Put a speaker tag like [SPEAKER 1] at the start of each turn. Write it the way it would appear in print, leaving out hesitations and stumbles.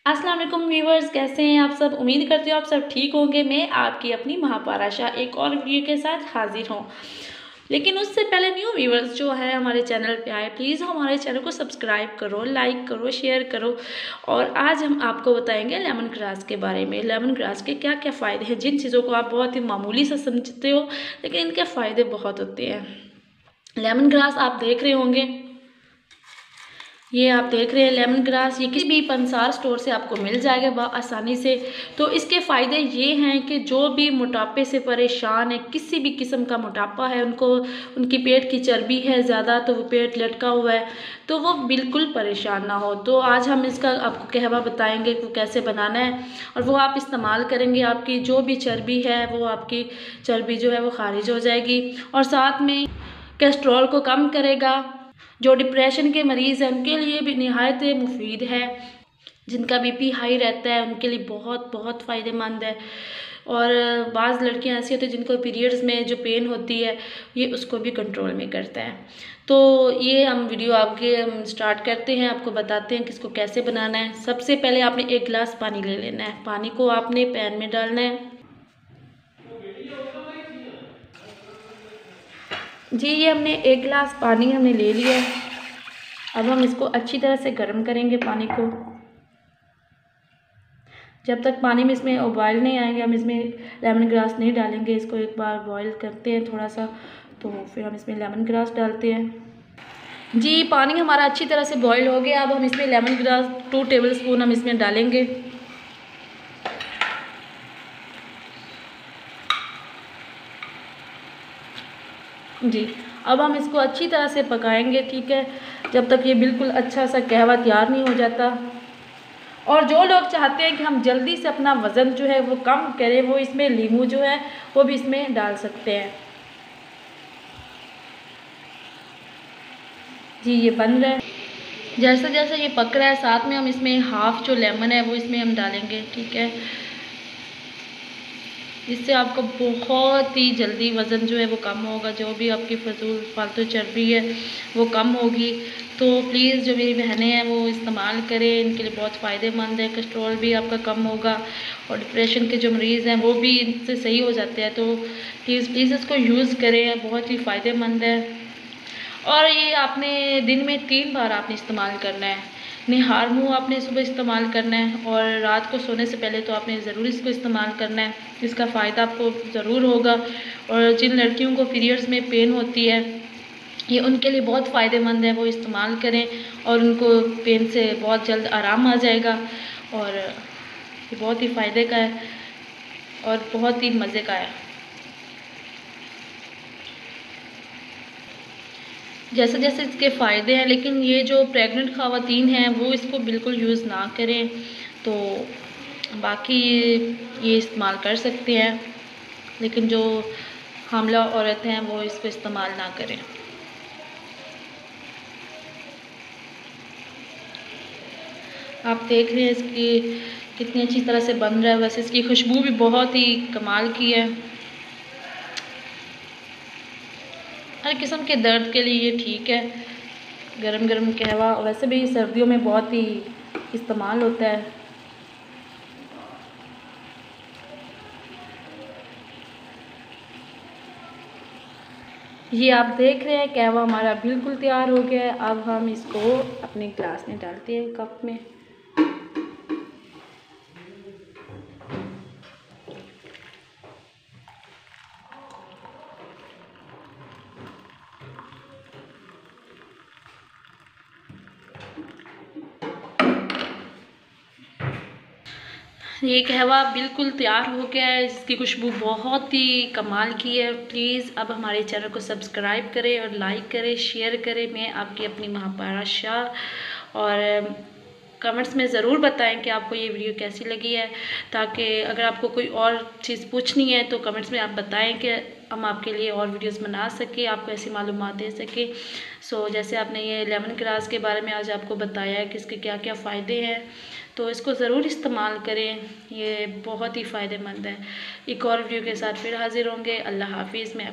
[SPEAKER 1] अस्सलाम वालेकुम व्यूवर्स, कैसे हैं आप सब। उम्मीद करती हूँ आप सब ठीक होंगे। मैं आपकी अपनी महापाराशा एक और वीडियो के साथ हाजिर हूँ। लेकिन उससे पहले न्यू व्यूवर्स जो है हमारे चैनल पे आए, प्लीज़ हमारे चैनल को सब्सक्राइब करो, लाइक करो, शेयर करो। और आज हम आपको बताएंगे लेमन ग्रास के बारे में। लेमन ग्रास के क्या क्या फ़ायदे हैं, जिन चीज़ों को आप बहुत ही मामूली से समझते हो लेकिन इनके फ़ायदे बहुत होते हैं। लेमन ग्रास आप देख रहे होंगे, ये आप देख रहे हैं लेमन ग्रास। ये किसी भी पंसार स्टोर से आपको मिल जाएगा आसानी से। तो इसके फ़ायदे ये हैं कि जो भी मोटापे से परेशान है, किसी भी किस्म का मोटापा है, उनकी पेट की चर्बी है ज़्यादा, तो वो पेट लटका हुआ है, तो वो बिल्कुल परेशान ना हो। तो आज हम इसका आपको कहवा बताएंगे कि कैसे बनाना है, और वो आप इस्तेमाल करेंगे, आपकी जो भी चर्बी है वो आपकी चर्बी जो है वो खारिज हो जाएगी। और साथ में कोलेस्ट्रॉल को कम करेगा। जो डिप्रेशन के मरीज़ हैं उनके लिए भी निहायत मुफीद है। जिनका बीपी हाई रहता है उनके लिए बहुत बहुत फ़ायदेमंद है। और बाज़ लड़कियां ऐसी होती हैं जिनको पीरियड्स में जो पेन होती है, ये उसको भी कंट्रोल में करता है। तो ये हम वीडियो आपके स्टार्ट करते हैं, आपको बताते हैं कि इसको कैसे बनाना है। सबसे पहले आपने 1 गिलास पानी ले लेना है। पानी को आपने पैन में डालना है। जी, ये हमने 1 गिलास पानी हमने ले लिया है। अब हम इसको अच्छी तरह से गर्म करेंगे पानी को। जब तक पानी में इसमें उबाल नहीं आएंगे हम इसमें लेमन ग्रास नहीं डालेंगे। इसको एक बार बॉईल करते हैं थोड़ा सा, तो फिर हम इसमें लेमन ग्रास डालते हैं। जी, पानी हमारा अच्छी तरह से बॉईल हो गया। अब हम इसमें लेमन ग्रास 2 टेबल स्पून हम इसमें डालेंगे। जी, अब हम इसको अच्छी तरह से पकाएंगे, ठीक है, जब तक ये बिल्कुल अच्छा सा कहवा तैयार नहीं हो जाता। और जो लोग चाहते हैं कि हम जल्दी से अपना वज़न जो है वो कम करें, वो इसमें लीमू जो है वो भी इसमें डाल सकते हैं। जी, ये बन रहा है। जैसे जैसे ये पक रहा है, साथ में हम इसमें हाफ़ जो लेमन है वो इसमें हम डालेंगे, ठीक है। इससे आपका बहुत ही जल्दी वज़न जो है वो कम होगा। जो भी आपकी फालतू चर्बी है वो कम होगी। तो प्लीज़ जो मेरी बहनें हैं वो इस्तेमाल करें, इनके लिए बहुत फ़ायदेमंद है। कोलेस्ट्रॉल भी आपका कम होगा और डिप्रेशन के जो मरीज़ हैं वो भी इनसे सही हो जाते हैं। तो प्लीज़ इसको यूज़ करें, बहुत ही फ़ायदेमंद है। और ये आपने दिन में 3 बार आपने इस्तेमाल करना है। निहार मुँह आपने सुबह इस्तेमाल करना है, और रात को सोने से पहले तो आपने ज़रूर इसको इस्तेमाल करना है। इसका फ़ायदा आपको ज़रूर होगा। और जिन लड़कियों को पीरियड्स में पेन होती है, ये उनके लिए बहुत फ़ायदेमंद है, वो इस्तेमाल करें और उनको पेन से बहुत जल्द आराम आ जाएगा। और ये बहुत ही फ़ायदे का है और बहुत ही मज़े का है। जैसे जैसे इसके फ़ायदे हैं, लेकिन ये जो प्रेग्नेंट ख़वातीन हैं वो इसको बिल्कुल यूज़ ना करें। तो बाकी ये इस्तेमाल कर सकते हैं, लेकिन जो हामिला औरत हैं वो इसको इस्तेमाल ना करें। आप देख रहे हैं इसकी कितनी अच्छी तरह से बन रहा है। वैसे इसकी खुशबू भी बहुत ही कमाल की है। हर किस्म के दर्द के लिए ये ठीक है। गरम गरम कहवा वैसे भी सर्दियों में बहुत ही इस्तेमाल होता है। ये आप देख रहे हैं कहवा हमारा बिल्कुल तैयार हो गया है। अब हम इसको अपने ग्लास में डालते हैं, कप में। ये कहवा बिल्कुल तैयार हो गया है। इसकी खुशबू बहुत ही कमाल की है। प्लीज़ अब हमारे चैनल को सब्सक्राइब करें और लाइक करें, शेयर करें। मैं आपकी अपनी महापाराशा। और कमेंट्स में ज़रूर बताएं कि आपको ये वीडियो कैसी लगी है, ताकि अगर आपको कोई और चीज़ पूछनी है तो कमेंट्स में आप बताएं कि हम आपके लिए और वीडियोस बना सकें, आपको ऐसी मालूमात दे सकें। सो जैसे आपने ये लेमन ग्रास के बारे में आज आपको बताया है कि इसके क्या क्या फ़ायदे हैं, तो इसको ज़रूर इस्तेमाल करें, ये बहुत ही फ़ायदेमंद है। एक और वीडियो के साथ फिर हाजिर होंगे। अल्लाह हाफिज़। मैं